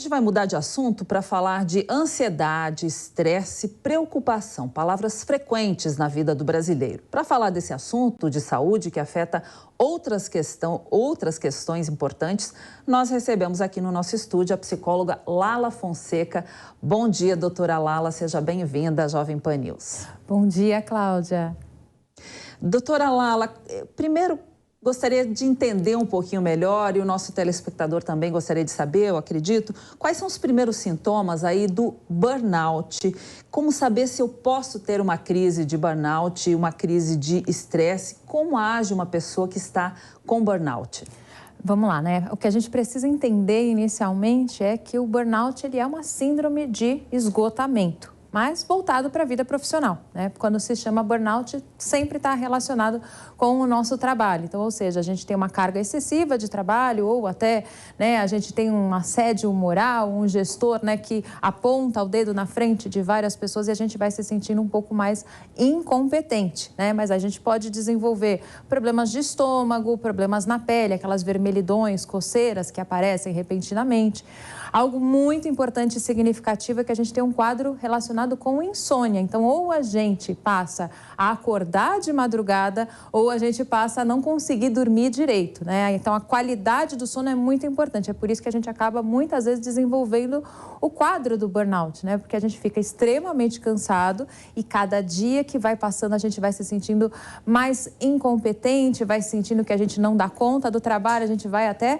gente vai mudar de assunto para falar de ansiedade, estresse, preocupação, palavras frequentes na vida do brasileiro. Para falar desse assunto de saúde que afeta outras questões importantes, nós recebemos aqui no nosso estúdio a psicóloga Lala Fonseca. Bom dia, doutora Lala, seja bem-vinda à Jovem Pan News. Bom dia, Cláudia. Doutora Lala, primeiro gostaria de entender um pouquinho melhor, e o nosso telespectador também gostaria de saber, eu acredito, quais são os primeiros sintomas aí do burnout? Como saber se eu posso ter uma crise de burnout, uma crise de estresse? Como age uma pessoa que está com burnout? Vamos lá, né? O que a gente precisa entender inicialmente é que o burnout ele é uma síndrome de esgotamento, mas voltado para a vida profissional, né? Quando se chama burnout, sempre está relacionado com o nosso trabalho. Então, ou seja, a gente tem uma carga excessiva de trabalho ou até, né, a gente tem um assédio moral, um gestor, né, que aponta o dedo na frente de várias pessoas e a gente vai se sentindo um pouco mais incompetente, né? Mas a gente pode desenvolver problemas de estômago, problemas na pele, aquelas vermelhidões, coceiras que aparecem repentinamente. Algo muito importante e significativo é que a gente tem um quadro relacionado com insônia. Então, ou a gente passa a acordar de madrugada ou a gente passa a não conseguir dormir direito, né? Então, a qualidade do sono é muito importante. É por isso que a gente acaba muitas vezes desenvolvendo o quadro do burnout, né? Porque a gente fica extremamente cansado e cada dia que vai passando a gente vai se sentindo mais incompetente, vai sentindo que a gente não dá conta do trabalho, a gente vai até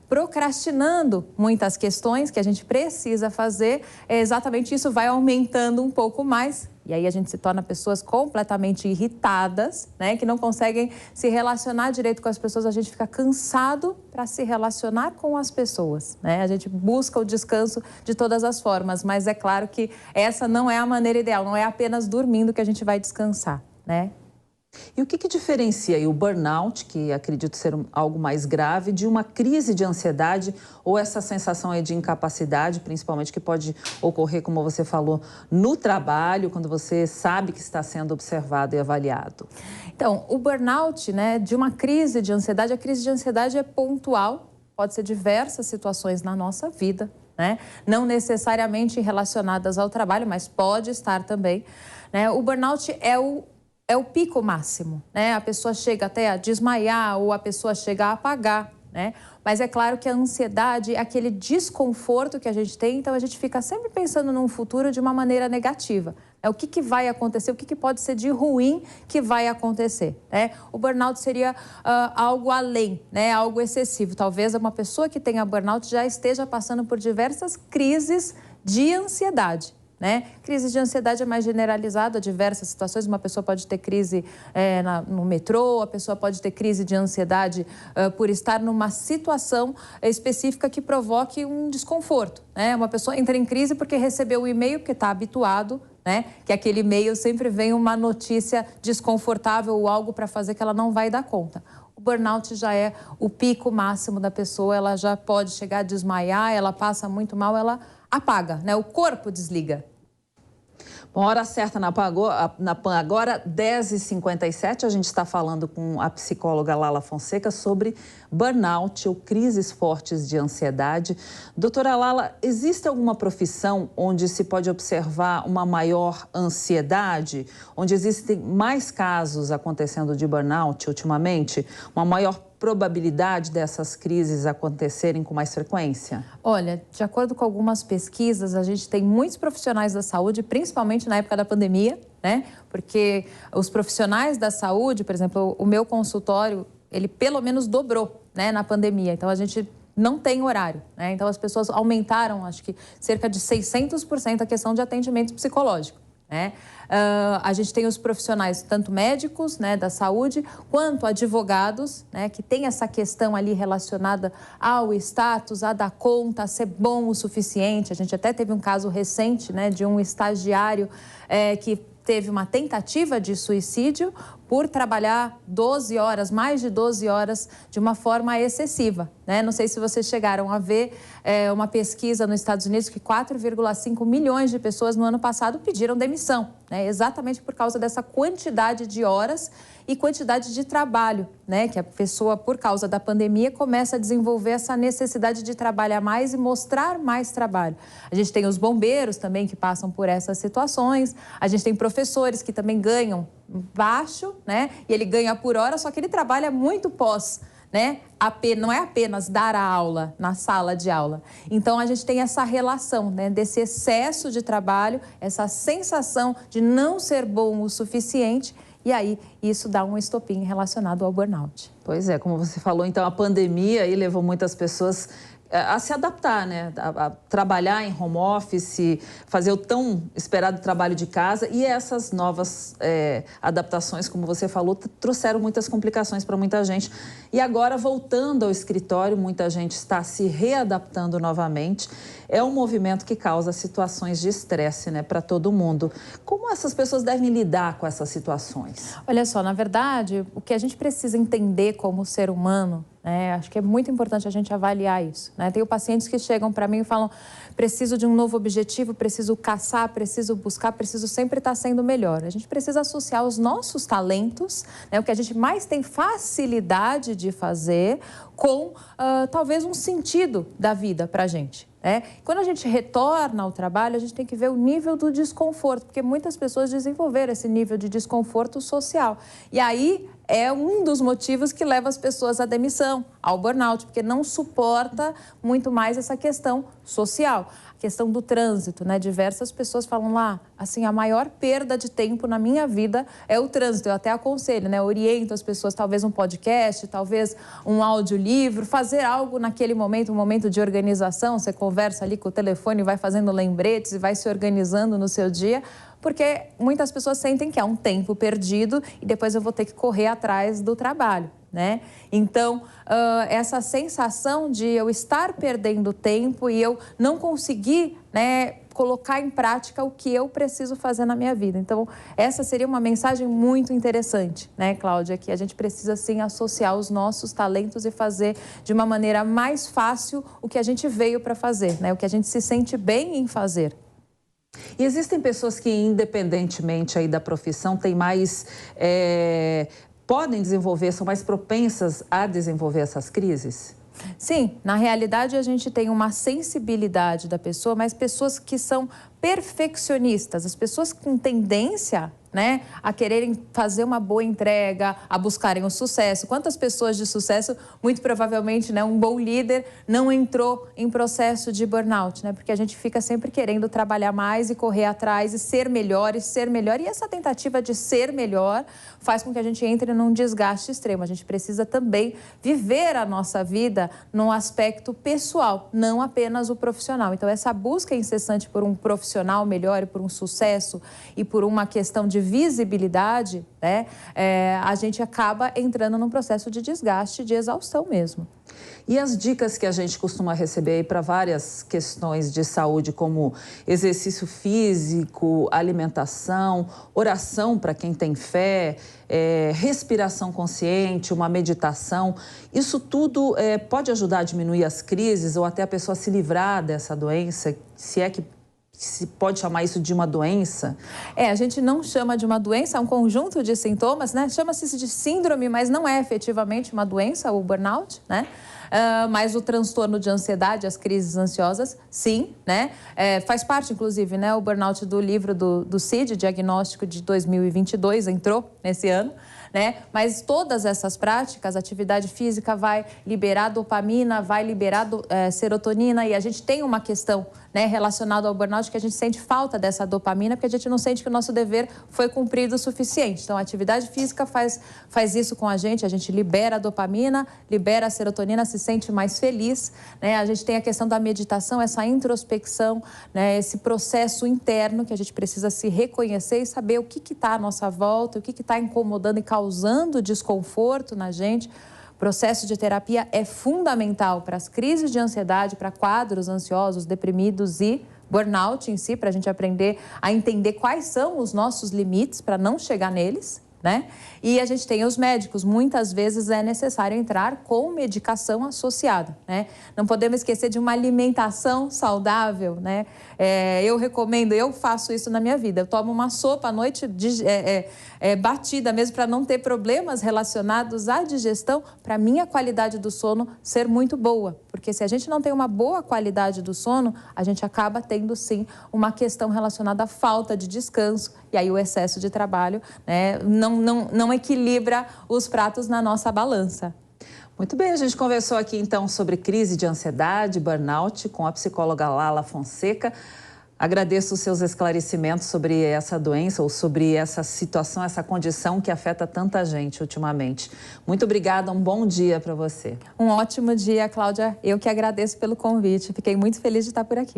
procrastinando muitas questões que a gente precisa fazer, exatamente isso vai aumentando um pouco mais. E aí a gente se torna pessoas completamente irritadas, né? Que não conseguem se relacionar direito com as pessoas, a gente fica cansado para se relacionar com as pessoas, né? A gente busca o descanso de todas as formas, mas é claro que essa não é a maneira ideal, não é apenas dormindo que a gente vai descansar, né? E o que diferencia aí o burnout, que acredito ser algo mais grave, de uma crise de ansiedade ou essa sensação aí de incapacidade, principalmente que pode ocorrer, como você falou, no trabalho, quando você sabe que está sendo observado e avaliado? Então, o burnout, né, de uma crise de ansiedade, a crise de ansiedade é pontual, pode ser diversas situações na nossa vida, né? Não necessariamente relacionadas ao trabalho, mas pode estar também, né? O burnout é o pico máximo, né? A pessoa chega até a desmaiar ou a pessoa chega a apagar, né? Mas é claro que a ansiedade é aquele desconforto que a gente tem, então a gente fica sempre pensando num futuro de uma maneira negativa. O que vai acontecer, o que pode ser de ruim que vai acontecer, né? O burnout seria algo além, né? Algo excessivo. Talvez uma pessoa que tenha burnout já esteja passando por diversas crises de ansiedade, né? Crise de ansiedade é mais generalizada, diversas situações. Uma pessoa pode ter crise no metrô, a pessoa pode ter crise de ansiedade por estar numa situação específica que provoque um desconforto, né? Uma pessoa entra em crise porque recebeu um e-mail, porque está habituado, né? Que aquele e-mail sempre vem uma notícia desconfortável ou algo para fazer que ela não vai dar conta. O burnout já é o pico máximo da pessoa, ela já pode chegar a desmaiar, ela passa muito mal, ela apaga, né? O corpo desliga. Bom, hora certa na PAN agora, 10h57, a gente está falando com a psicóloga Lala Fonseca sobre burnout ou crises fortes de ansiedade. Doutora Lala, existe alguma profissão onde se pode observar uma maior ansiedade, onde existem mais casos acontecendo de burnout ultimamente, uma maior probabilidade dessas crises acontecerem com mais frequência? Olha, de acordo com algumas pesquisas, a gente tem muitos profissionais da saúde, principalmente na época da pandemia, né? Porque os profissionais da saúde, por exemplo, o meu consultório, ele pelo menos dobrou, né, na pandemia. Então, a gente não tem horário, né? Então, as pessoas aumentaram, acho que cerca de 600% a questão de atendimento psicológico, né? A gente tem os profissionais, tanto médicos, né, da saúde, quanto advogados, né, que tem essa questão ali relacionada ao status, a dar conta, a ser bom o suficiente. A gente até teve um caso recente, né, de um estagiário que teve uma tentativa de suicídio por trabalhar 12 horas, mais de 12 horas, de uma forma excessiva, né? Não sei se vocês chegaram a ver uma pesquisa nos Estados Unidos que 4,5 milhões de pessoas no ano passado pediram demissão, né? Exatamente por causa dessa quantidade de horas e quantidade de trabalho, né? Que a pessoa, por causa da pandemia, começa a desenvolver essa necessidade de trabalhar mais e mostrar mais trabalho. A gente tem os bombeiros também que passam por essas situações, a gente tem professores que também ganham baixo, né? E ele ganha por hora, só que ele trabalha muito pós, né? Não é apenas dar a aula na sala de aula. Então, a gente tem essa relação, né, desse excesso de trabalho, essa sensação de não ser bom o suficiente, e aí isso dá um estopim relacionado ao burnout. Pois é, como você falou, então a pandemia aí levou muitas pessoas a se adaptar, né? A trabalhar em home office, fazer o tão esperado trabalho de casa, e essas novas adaptações, como você falou, trouxeram muitas complicações para muita gente. E agora, voltando ao escritório, muita gente está se readaptando novamente. É um movimento que causa situações de estresse, né, para todo mundo. Como essas pessoas devem lidar com essas situações? Olha só, na verdade, o que a gente precisa entender como ser humano, acho que é muito importante a gente avaliar isso, né? Tenho pacientes que chegam para mim e falam: preciso de um novo objetivo, preciso caçar, preciso buscar, preciso sempre estar sendo melhor. A gente precisa associar os nossos talentos, né, o que a gente mais tem facilidade de fazer, com talvez um sentido da vida para a gente. Quando a gente retorna ao trabalho, a gente tem que ver o nível do desconforto, porque muitas pessoas desenvolveram esse nível de desconforto social. E aí é um dos motivos que leva as pessoas à demissão, ao burnout, porque não suporta muito mais essa questão social. A questão do trânsito, né? Diversas pessoas falam lá, assim, a maior perda de tempo na minha vida é o trânsito. Eu até aconselho, né? Oriento as pessoas, talvez um podcast, talvez um audiolivro, fazer algo naquele momento, um momento de organização. Você conversa ali com o telefone, vai fazendo lembretes e vai se organizando no seu dia, porque muitas pessoas sentem que é um tempo perdido e depois eu vou ter que correr atrás do trabalho, né? Então, essa sensação de eu estar perdendo tempo e eu não conseguir, né, colocar em prática o que eu preciso fazer na minha vida. Então, essa seria uma mensagem muito interessante, né, Cláudia? Que a gente precisa, sim, associar os nossos talentos e fazer de uma maneira mais fácil o que a gente veio para fazer, né? O que a gente se sente bem em fazer. E existem pessoas que, independentemente aí da profissão, têm mais, podem desenvolver, são mais propensas a desenvolver essas crises? Sim, na realidade a gente tem uma sensibilidade da pessoa, mas pessoas que são perfeccionistas, as pessoas com tendência, né, a quererem fazer uma boa entrega, a buscarem o sucesso. Quantas pessoas de sucesso, muito provavelmente, né, um bom líder não entrou em processo de burnout, né? Porque a gente fica sempre querendo trabalhar mais e correr atrás e ser melhor e ser melhor. E essa tentativa de ser melhor faz com que a gente entre num desgaste extremo. A gente precisa também viver a nossa vida no aspecto pessoal, não apenas o profissional. Então, essa busca incessante por um profissional melhor e por um sucesso e por uma questão de visibilidade, né, a gente acaba entrando num processo de desgaste, de exaustão mesmo. E as dicas que a gente costuma receber aí para várias questões de saúde, como exercício físico, alimentação, oração para quem tem fé, respiração consciente, uma meditação, isso tudo pode ajudar a diminuir as crises ou até a pessoa se livrar dessa doença, se é que se pode chamar isso de uma doença? A gente não chama de uma doença, é um conjunto de sintomas, né? Chama-se de síndrome, mas não é efetivamente uma doença, o burnout, né? Mas o transtorno de ansiedade, as crises ansiosas, sim, né? Faz parte, inclusive, né? O burnout do livro do CID, diagnóstico de 2022, entrou nesse ano, né? Mas todas essas práticas, atividade física vai liberar dopamina, vai liberar serotonina, e a gente tem uma questão, né, relacionada ao burnout, que a gente sente falta dessa dopamina, porque a gente não sente que o nosso dever foi cumprido o suficiente. Então, a atividade física faz isso com a gente libera a dopamina, libera a serotonina, se sente mais feliz, né? A gente tem a questão da meditação, essa introspecção, né, esse processo interno que a gente precisa se reconhecer e saber o que está à nossa volta, o que está incomodando e causando desconforto na gente. O processo de terapia é fundamental para as crises de ansiedade, para quadros ansiosos, deprimidos e burnout em si, para a gente aprender a entender quais são os nossos limites para não chegar neles, né? E a gente tem os médicos, muitas vezes é necessário entrar com medicação associada, né? Não podemos esquecer de uma alimentação saudável, né? Eu recomendo, eu faço isso na minha vida, eu tomo uma sopa à noite batida mesmo para não ter problemas relacionados à digestão, para a minha qualidade do sono ser muito boa, porque se a gente não tem uma boa qualidade do sono, a gente acaba tendo sim uma questão relacionada à falta de descanso, e aí o excesso de trabalho, né, não equilibra os pratos na nossa balança. Muito bem, a gente conversou aqui então sobre crise de ansiedade, burnout, com a psicóloga Lala Fonseca. Agradeço os seus esclarecimentos sobre essa doença ou sobre essa situação, essa condição que afeta tanta gente ultimamente. Muito obrigada, um bom dia para você. Um ótimo dia, Cláudia. Eu que agradeço pelo convite. Fiquei muito feliz de estar por aqui.